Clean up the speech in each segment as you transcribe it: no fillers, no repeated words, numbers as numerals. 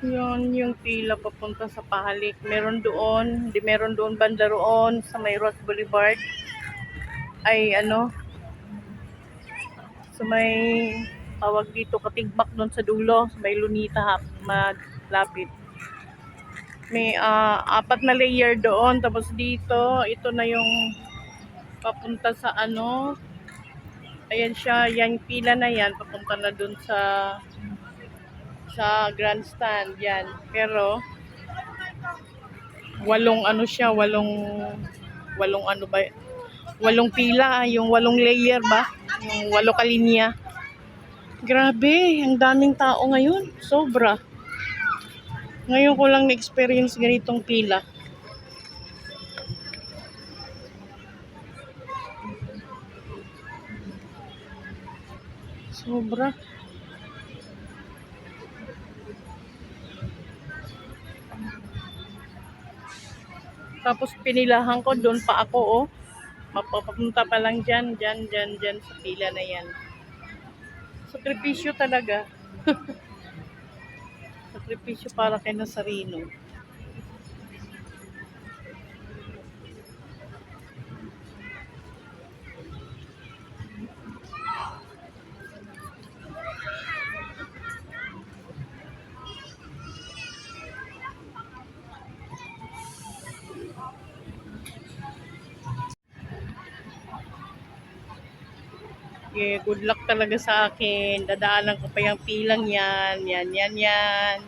Yun, yung pila papunta sa Pahalik. Meron doon, di meron doon banda roon sa may Ross Boulevard. Ay ano, sa may tawag dito Katigbak doon sa dulo, sa may Lunita maglapit. May apat na layer doon, tapos dito, ito na yung papunta sa ano, ayan siya, yan pila na yan, papunta na doon sa grandstand yan. Pero walong ano siya, walong ano ba, walong pila, yung walong layer ba, yung walo kalinya. Grabe, ang daming tao ngayon, sobra. Ngayon ko lang na-experience ganitong pila. Sobra. Tapos pinilahan ko, doon pa ako, oh. Mapapunta pa lang dyan sa pila na yan. Sakripisyo talaga. Sakripisyo para kay Nazareno. Yeah, good luck talaga sa akin. Dadaanan ko pa yung pilang yan. Yan.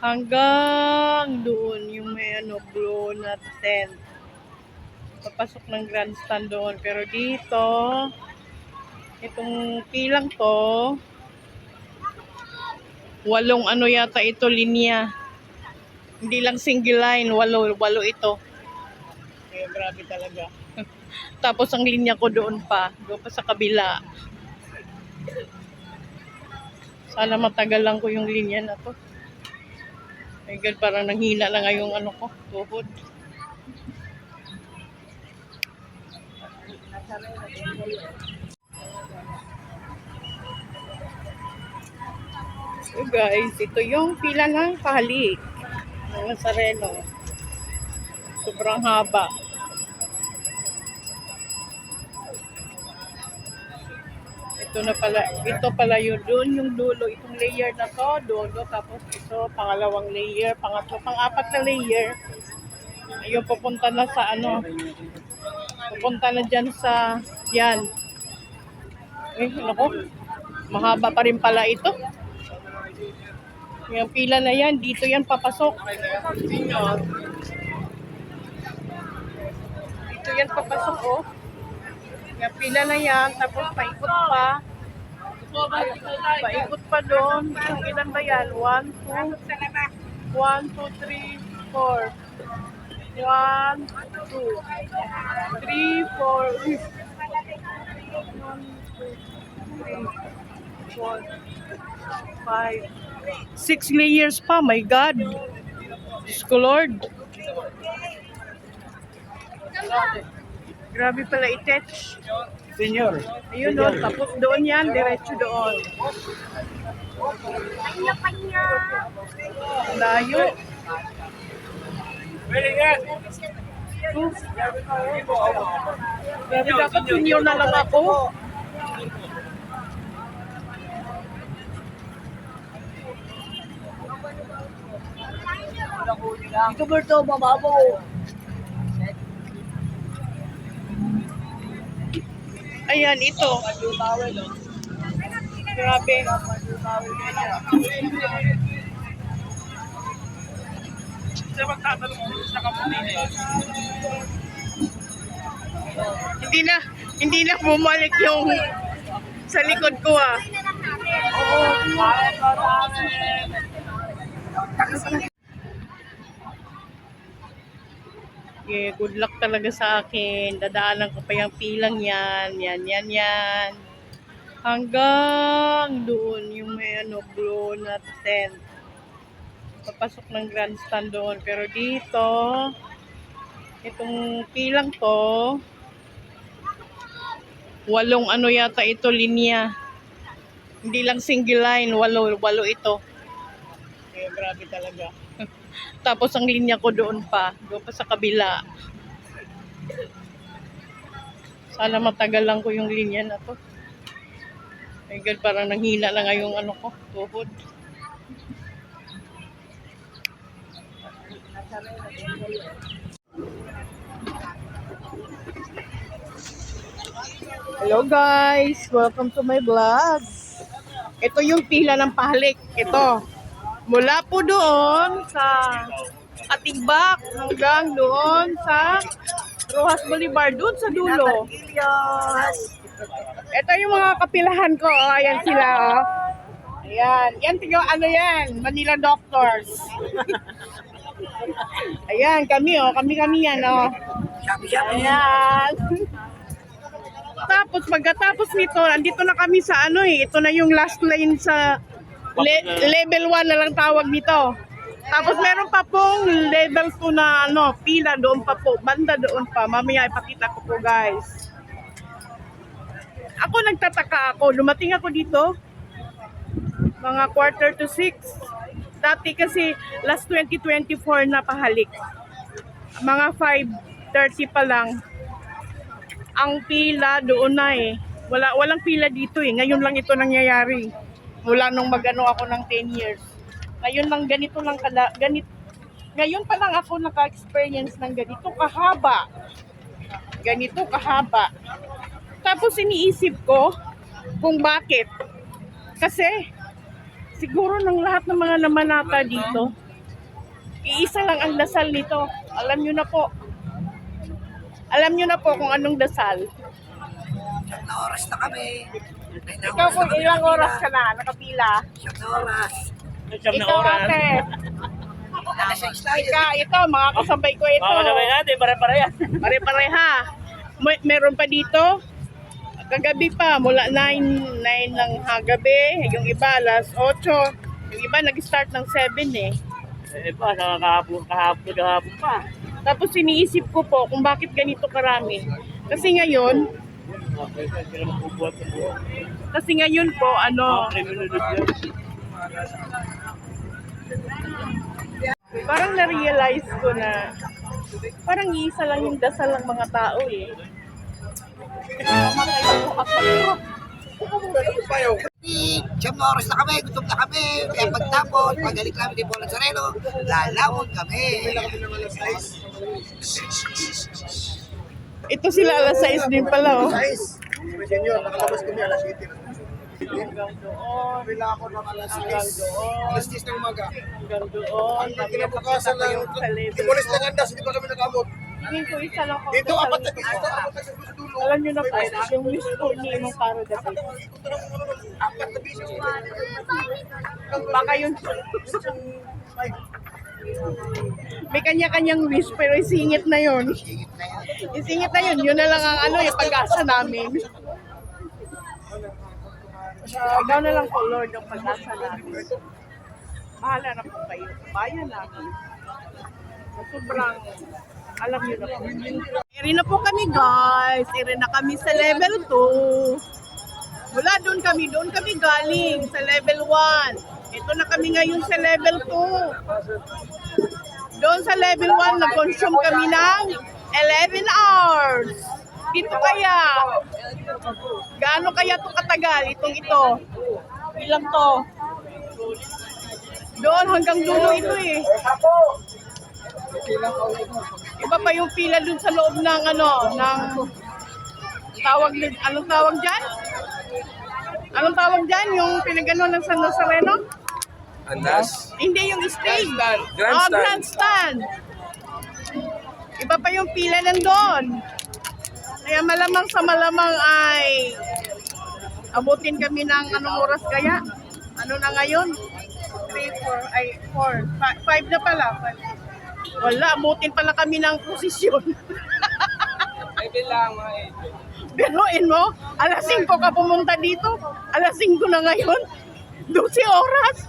Hanggang doon yung may ano, blue na tent. Papasok ng grandstand doon. Pero dito, itong pilang to, walong ano yata ito, linya. Hindi lang single line, walo ito. Kaya grabe talaga. Tapos ang linya ko doon pa sa kabila. Sana matagal lang ko yung linya na to. My God, parang nanghina na nga yung ano ko, tuhod. So guys, ito yung pila ng Pahalik ng Nazareno. Sobrang haba. Ito pala yun. Doon yung dulo, itong layer na to, dulo, tapos ito, pangalawang layer, pangatlo, pang-apat na layer. Ayun, pupunta na sa ano, pupunta na dyan sa, yan. Naku, mahaba pa rin pala ito. Yung pila na yan, dito yan papasok. Dito yan papasok, oh. Yung pila na yan, tapos paikot pa. Paikot pa doon. Yung ilan ba yan? 1, 2, 3, 4. 1, 2, 3, 4. 5, 6 layers pa. My God. Diyos ko Lord. Grabe pala i-touch. Senyor. Ayun doon, tapos doon yan, diretso doon. Layo. Grabe, dapat senior na lang ako. Ito ba ito, mababaw? Ayan, ito. Grabe. Hindi na bumalik yung sa likod ko ah. Yeah, good luck talaga sa akin. Dadaanan ko pa yung pilang yan. Yan. Hanggang doon yung may ano, blue na tent. Papasok ng grandstand doon. Pero dito, itong pilang to, walong ano yata ito, linya. Hindi lang single line, walo ito. Kaya grabe talaga. Tapos ang linya ko doon pa sa kabila. Sana matagal lang ko yung linya na to. My God, parang nanghina na nga yung ano ko, tuhod. Hello guys! Welcome to my vlog. Ito yung pila ng pahalik. Ito. Mula po doon sa Katigbak hanggang doon sa Rojas Boulevard, doon sa dulo. Ito yung mga kapilahan ko. Oh, ayan sila. Oh. Ayan. Yan, tingnan, ano yan? Manila Doctors. Ayan, kami oh. Kami yan oh. Ayan. Tapos, pagkatapos nito, andito na kami sa ano eh. Ito na yung last lane sa level 1 na lang tawag nito. Tapos meron pa pong level 2 na ano, pila doon pa po. Banda doon pa. Mamaya ipakita ko po guys. Ako nagtataka ako. Dumating ako dito. Mga 5:45. Dati kasi last 2024 na pahalik. Mga 5:30 pa lang. Ang pila doon na eh. Walang pila dito eh. Ngayon lang ito nangyayari. Mula nung mag-ano ako ng 10 years. Ngayon lang ganito lang ngayon pa lang ako naka-experience ng ganito kahaba. Ganito kahaba. Tapos iniisip ko kung bakit. Kasi siguro ng lahat ng mga namanata dito, iisa lang ang dasal nito. Alam nyo na po. Alam nyo na po kung anong dasal. Na oras na kami. Ikaw kung ilang oras ka na, nakapila. Siyam na oras. Ito ate. Ito, mga kasabay ko ito. Mga kasabay natin, pare-pareha. Pare-pareha. Meron pa dito. Kagabi pa, mula 9 ng gabi. Yung iba, alas 8. Yung iba, nag-start ng 7 eh. Pa, sa kahapon pa. Tapos iniisip ko po kung bakit ganito karami. Kasi ngayon po, ano, parang na-realize ko na parang isa lang yung dasal ng mga tao eh. Siyam na oras na kami, gutom na kami. Kaya pagtapos, pagdalik namin ni Bolan Sareno, lalawag kami. Ito sila alas 6 din pala oh. Senyor, nakalabas kami alas 7. Hanggang doon. Bila ako ng alas Hanggang 6. doon. Alas 10 ng umaga. Hanggang doon. Ang kinabukasan lang, timulis lang andas, hindi pa kami nakamot. Tingin ko isa lang ako. Dito, apat na pista, apat na sa dulo. Alam nyo na po, yung wish ko ni Imong Paradise. Apat na pista. Baka yun. May kanya-kanyang wish pero isingit na yun. Isingit na yun. Yun na lang ang ano, yung pag-asa namin. Ikaw na lang po, Lord, yung pag-asa namin. Bahala na po kayo. Bayan namin. Sobrang, alam nyo na po. Iri na po kami guys. Iri na kami sa level 2. Wala, doon kami galing sa level 1. Ito na kami ngayon sa level 2. Doon sa level 1, nag-consume kami ng 11 hours. Dito kaya, gaano kaya ito katagal? Ito. Ilang to? Doon hanggang dulo ito eh. Iba pa yung pila dun sa loob ng anong tawag dyan? Anong tawag dyan? Yung pinagano ng San Nazareno? Andas? Hindi, yung stage. Grandstand. Oh, grandstand. Iba pa yung pila nandun. Kaya malamang sa malamang ay abutin kami ng anong oras kaya? Ano na ngayon? 4, 5 na pala. Wala, abutin pala kami ng posisyon. Ay, bilang mga Biruin mo, alas 5 ka pumunta dito. Alas 5 na ngayon. 12 oras.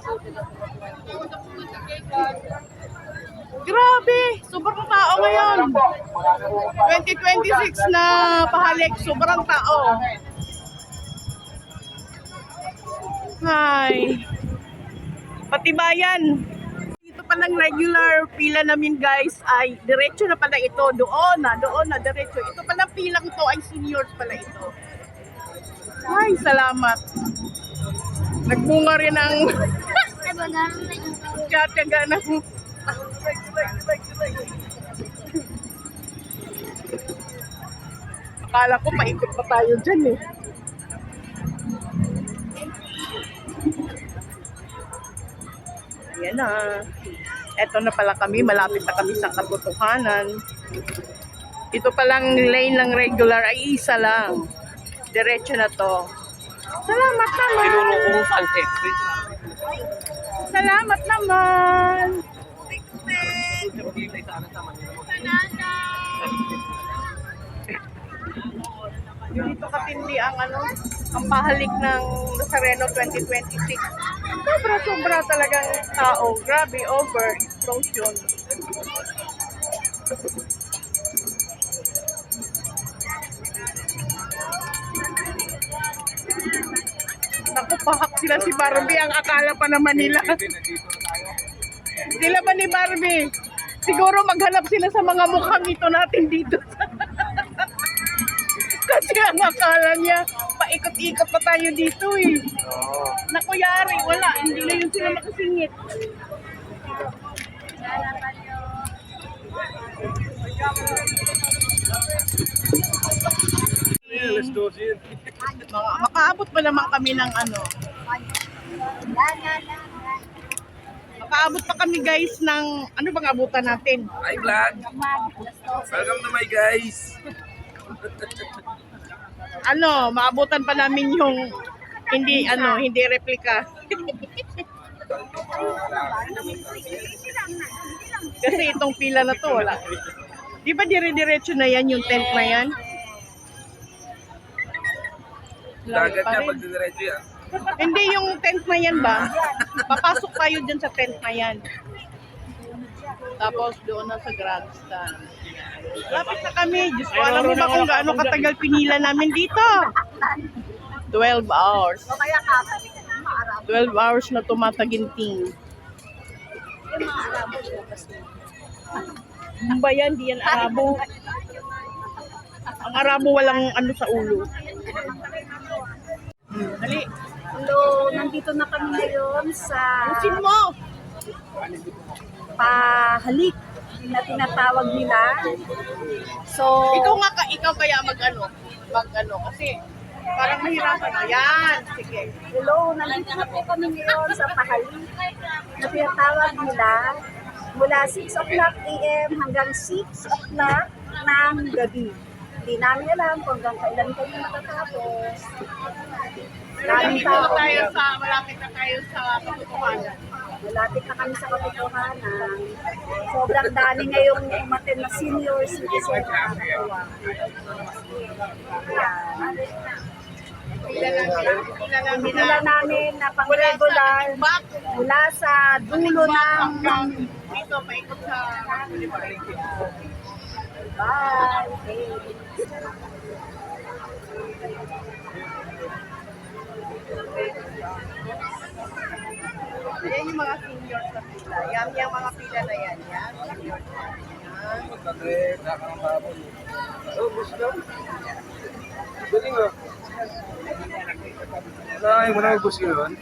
Grabe, sobrang tao ngayon. 2026 na pahalik, sobrang tao. Hi. Patibayan. Dito palang regular pila namin guys ay diretso na pala ito. Doon na, diretso. Ito palang pilang to ay seniors pala ito. Ay, salamat. Nagbunga rin ang tiyatyaga ng akala ko paikot pa tayo dyan eh. Ayan na. Eto na pala kami. Malapit na kami sa katotohanan. Ito palang lane ng regular ay isa lang. Diretso na to. Salamat naman. Tinuro ko saan eh. Salamat naman. Dito katindi ang ang pahalik ng Nazareno 2026. Sobra talagang tao. Grabe, over explosion. Naku, pahak sila si Barbie. Ang akala pa naman nila. Sila ba ni Barbie? Siguro maghanap sila sa mga mukhang ito natin dito. Kasi ang akala niya, paikot-ikot pa tayo dito eh. Naku, yari, wala. Hindi na yun sila makasingit. Makaabot pa naman kami ng Makaabot pa kami guys ng ano bang abutan natin? Hi vlog! Welcome to my guys! Maabutan pa namin yung hindi replika. Kasi itong pila na to wala. Di ba dire-diretso na yan yung tent na yan? Dagat Pa niya rin. pag diniretso yan. Hindi yung tent na yan ba? Papasok tayo dyan sa tent na yan. Tapos doon na sa grandstand. Lapit na kami. Diyos ko, alam mo ba kung gaano katagal pinila namin dito? 12 hours. 12 hours na tumataginting. Ano ba yan? Di yan Arabo. Ang Arabo walang sa ulo. Dali. Hello, nandito na kami ngayon sa Usin mo! pahalik na tinatawag nila. So, Ikaw kaya mag kasi parang mahirapan na. Yan. Sige. hello, nandito na po kami ngayon sa pahalik na tinatawag nila mula 6 o'clock a.m. hanggang 6 o'clock ng gabi. Hindi namin alam kung hanggang kailan kami matatapos. Maraming tao. Malapit na tayo sa katotohanan. Malapit na kami sa katotohanan. Sobrang dami ngayong umaten na senior citizen na nakakatuwa. Pinila namin na pang-regular mula sa dulo ng Dito, paikot sa bye. Yan yung mga seniors na pila. Yan yung mga pila na yan. Yan, seniors na. Yan. Magkakit, nakakambabon. Oh, gusto? Galing ah. Wala, wala mag-bus yun.